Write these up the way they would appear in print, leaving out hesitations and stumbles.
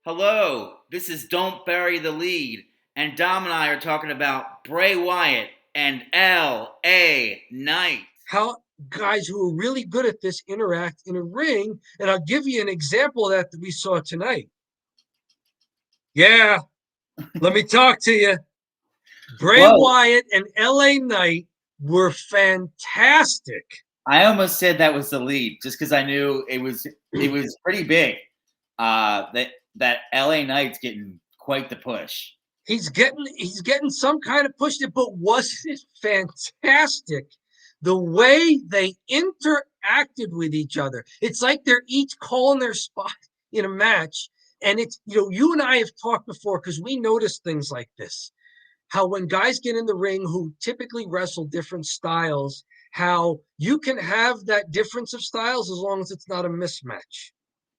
Hello, this is Don't Bury the Lead, and Dom and I are talking about Bray Wyatt and L.A. Knight. How guys who are really good at this interact in a ring, and I'll give you an example of that we saw tonight. Yeah, let me talk to you. Bray Whoa, Wyatt and LA Knight were fantastic. I almost said that was the lead just because I knew it was pretty big. That L.A. Knight's getting quite the push. He's getting some kind of push there, but wasn't it fantastic? The way they interacted with each other. It's like they're each calling their spot in a match. And it's, you and I have talked before because we notice things like this. How when guys get in the ring who typically wrestle different styles, how you can have that difference of styles as long as it's not a mismatch.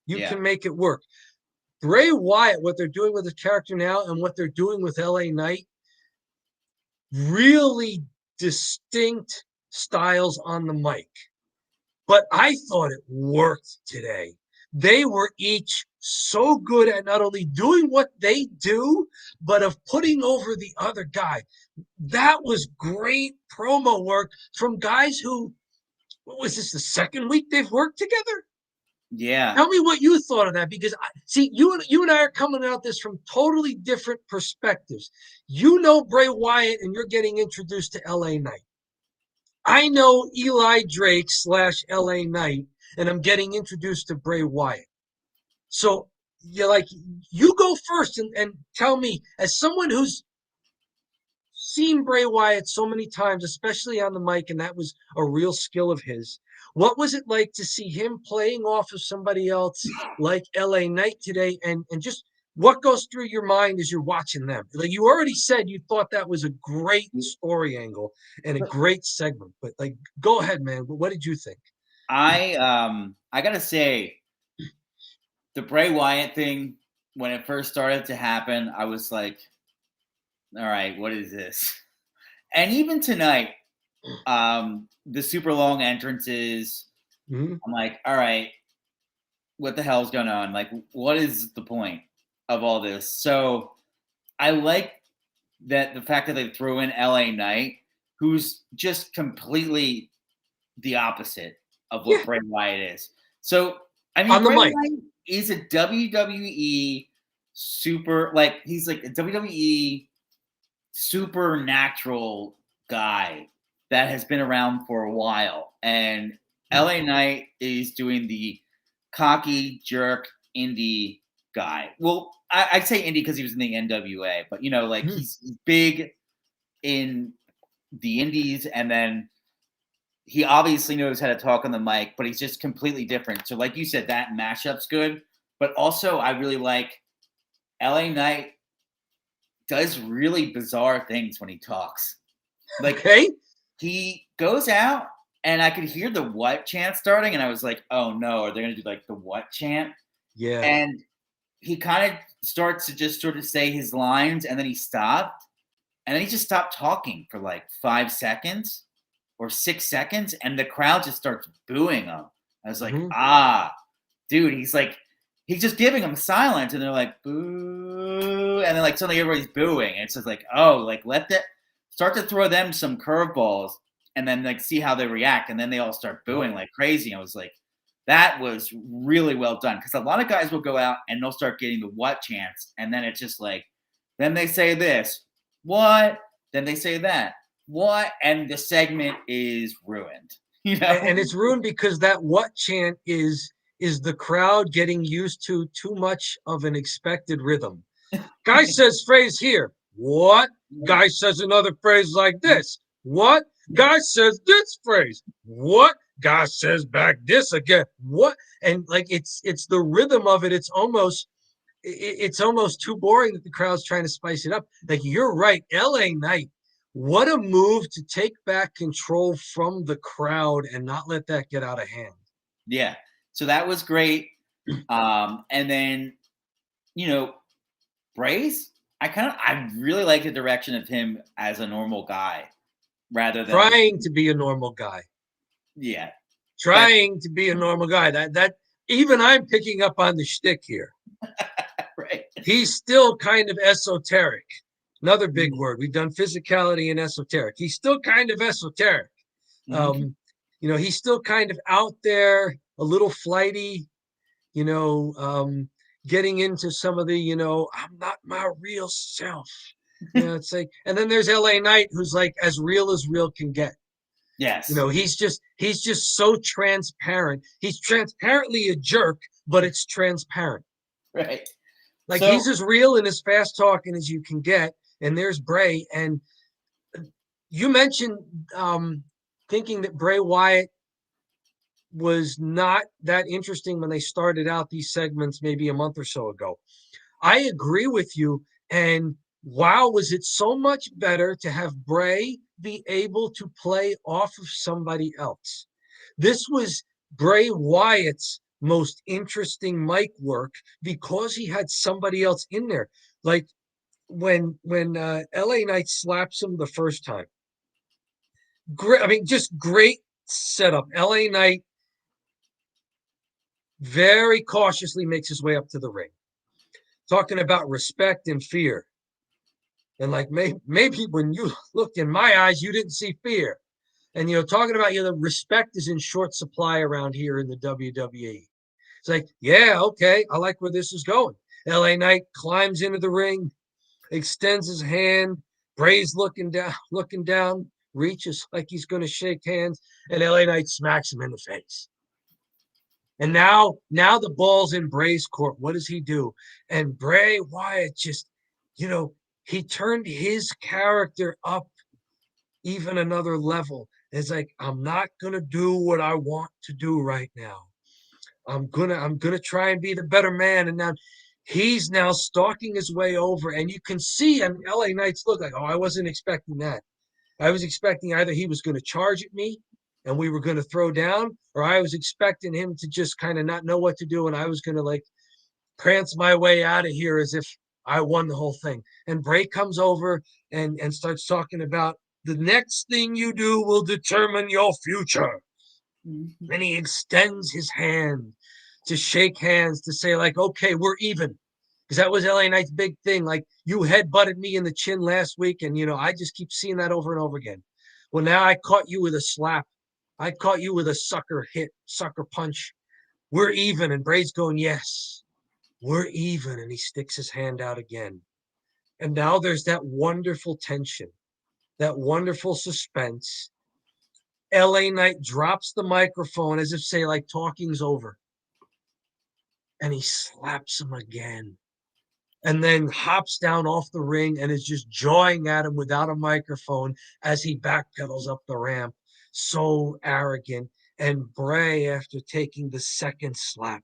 You can make it work. Bray Wyatt, what they're doing with his character now and what they're doing with LA Knight, really distinct styles on the mic. But I thought it worked today. They were each so good at not only doing what they do, but of putting over the other guy. That was great promo work from guys who, what was this, the second week they've worked together? Yeah. Tell me what you thought of that, because see, you and I are coming at this from totally different perspectives. You know Bray Wyatt, and you're getting introduced to LA Knight. I know Eli Drake / LA Knight, and I'm getting introduced to Bray Wyatt. So you go first and tell me, as someone who's seen Bray Wyatt so many times, especially on the mic, and that was a real skill of his. What was it like to see him playing off of somebody else like LA Knight today? And just what goes through your mind as you're watching them? Like you already said, you thought that was a great story angle and a great segment. But go ahead, man. What did you think? I gotta say, the Bray Wyatt thing, when it first started to happen, I was like, all right, what is this? And even tonight, the super long entrances, I'm like, all right, what the hell's going on? Like, what is the point of all this? So I like that the fact that they threw in LA Knight, who's just completely the opposite of what Bray Wyatt is. So I mean, Bray Wyatt is a WWE super, he's like a WWE supernatural guy that has been around for a while. And LA Knight is doing the cocky jerk indie guy. Well, I say indie because he was in the NWA, but he's big in the indies, and then he obviously knows how to talk on the mic, but he's just completely different. So like you said, that mashup's good, but also I really like LA Knight does really bizarre things when he talks. He goes out, and I could hear the what chant starting, and I was like, oh no, are they going to do like the what chant? Yeah. And he kind of starts to just sort of say his lines, and then he stopped, and then he just stopped talking for like 5 seconds or 6 seconds, and the crowd just starts booing him. I was like, dude, he's just giving them silence, and they're like, boo, and then like suddenly everybody's booing, and it's just like, oh, like start to throw them some curveballs, and then like see how they react, and then they all start booing like crazy. I was like, that was really well done, because a lot of guys will go out and they'll start getting the what chants, and then it's just like, then they say this, what, then they say that, what, and the segment is ruined. And it's ruined because that what chant is the crowd getting used to too much of an expected rhythm. Guy says phrase here, what? Guy says another phrase like this, what? Guy says this phrase, what? Guy says back this again, what? And like it's the rhythm of it. It's almost too boring that the crowd's trying to spice it up. Like you're right, LA Knight. What a move to take back control from the crowd and not let that get out of hand. Yeah. So that was great. And then, Bray's, I really like the direction of him as a normal guy rather than trying to be a normal guy. Yeah. Trying to be a normal guy. That even I'm picking up on the shtick here. Right. he's still kind of esoteric. Another big word. We've done physicality and esoteric. He's still kind of esoteric. He's still kind of out there, a little flighty, getting into some of the, I'm not my real self. It's like, and then there's LA Knight, who's like as real can get. Yes. He's just so transparent. He's transparently a jerk, but it's transparent. Right. Like he's as real and as fast talking as you can get. And there's Bray. And you mentioned thinking that Bray Wyatt was not that interesting when they started out these segments maybe a month or so ago. I agree with you. And wow, was it so much better to have Bray be able to play off of somebody else. This was Bray Wyatt's most interesting mic work because he had somebody else in there. Like when LA Knight slaps him the first time. Just great setup. LA Knight very cautiously makes his way up to the ring, talking about respect and fear. And like maybe when you looked in my eyes, you didn't see fear. And talking about the respect is in short supply around here in the WWE. It's like, yeah, okay, I like where this is going. LA Knight climbs into the ring, extends his hand. Bray's looking down, reaches like he's going to shake hands, and LA Knight smacks him in the face. And now the ball's in Bray's court. What does he do? And Bray Wyatt just, he turned his character up even another level. It's like, I'm not going to do what I want to do right now. I'm going to try and be the better man. And now he's now stalking his way over, and you can see on LA Knight's look like, oh, I wasn't expecting that. I was expecting either he was going to charge at me and we were going to throw down, or I was expecting him to just kind of not know what to do. And I was going to like prance my way out of here as if I won the whole thing. And Bray comes over and starts talking about the next thing you do will determine your future. Mm-hmm. And he extends his hand to shake hands, to say like, okay, we're even. Because that was LA Knight's big thing. Like, you headbutted me in the chin last week, and, I just keep seeing that over and over again. Well, now I caught you with a slap. I caught you with a sucker punch. We're even. And Bray's going, yes, we're even. And he sticks his hand out again. And now there's that wonderful tension, that wonderful suspense. LA Knight drops the microphone as if say like talking's over. And he slaps him again. And then hops down off the ring and is just jawing at him without a microphone as he backpedals up the ramp. So arrogant. And Bray, after taking the second slap,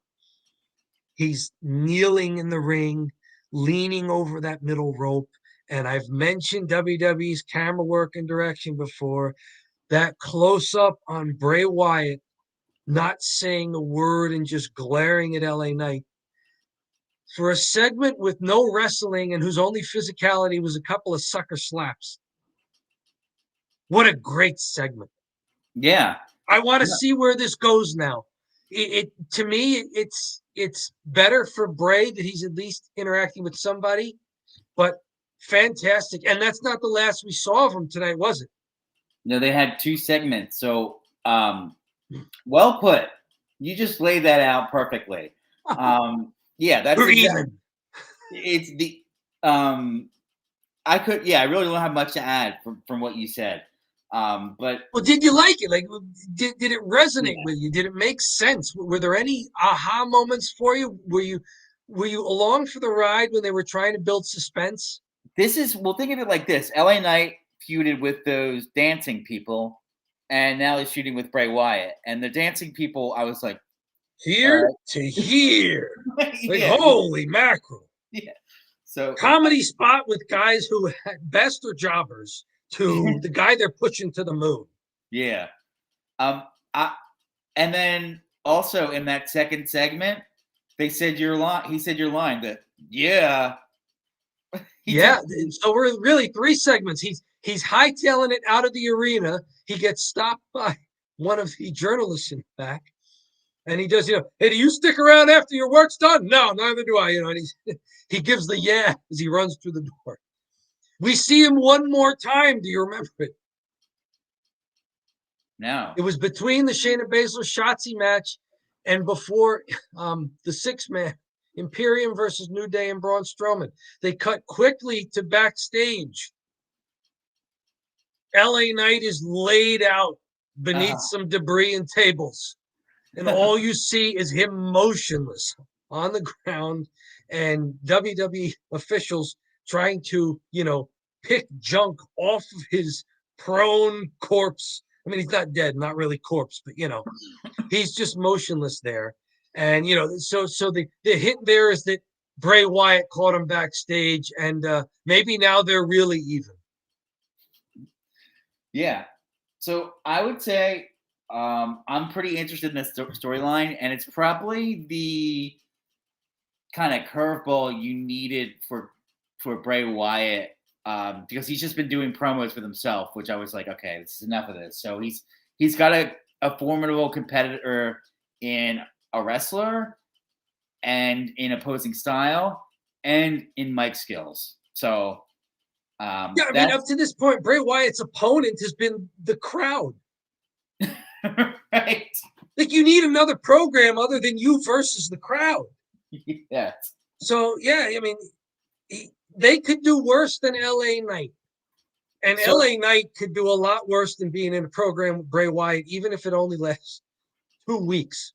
he's kneeling in the ring, leaning over that middle rope. And I've mentioned WWE's camera work and direction before. That close-up on Bray Wyatt, not saying a word and just glaring at LA Knight. For a segment with no wrestling and whose only physicality was a couple of sucker slaps. What a great segment. Yeah. I want to see where this goes now. To me, it's better for Bray that he's at least interacting with somebody, but fantastic. And that's not the last we saw of him tonight, was it? No, they had 2 segments. So, well put. You just laid that out perfectly. Yeah, that's even. It's the I really don't have much to add from what you said. But well, did you like it? Like, did it resonate with you? Did it make sense? Were there any aha moments for you? Were you along for the ride when they were trying to build suspense? Think of it like this: LA Knight feuded with those dancing people, and now he's feuding with Bray Wyatt. And the dancing people, I was like, here to here. Like, holy mackerel. Yeah. So comedy spot with guys who at best are jobbers to the guy they're pushing to the moon. Yeah. And then also in that second segment, they said your line. He said your line that, yeah. Yeah. So we're really 3 segments. He's hightailing it out of the arena. He gets stopped by one of the journalists in the back. And he does, hey, do you stick around after your work's done? No, neither do I. And he gives the yeah as he runs through the door. We see him one more time. Do you remember it? No. It was between the Shayna Baszler Shotzi match and before the 6-man Imperium versus New Day and Braun Strowman. They cut quickly to backstage. LA Knight is laid out beneath some debris and tables. And all you see is him motionless on the ground and WWE officials trying to, pick junk off of his prone corpse. I mean, he's not dead, not really corpse, but, he's just motionless there. And, so the hint there is that Bray Wyatt caught him backstage and maybe now they're really even. Yeah. So I would say I'm pretty interested in this storyline, and it's probably the kind of curveball you needed for Bray Wyatt because he's just been doing promos with himself, which I was like, okay, this is enough of this. So he's got a formidable competitor in a wrestler and in opposing style and in mic skills. So I mean, up to this point, Bray Wyatt's opponent has been the crowd. Right. Like, you need another program other than you versus the crowd. Yeah. So, yeah, I mean, they could do worse than LA Knight. And LA Knight could do a lot worse than being in a program with Bray Wyatt, even if it only lasts 2 weeks.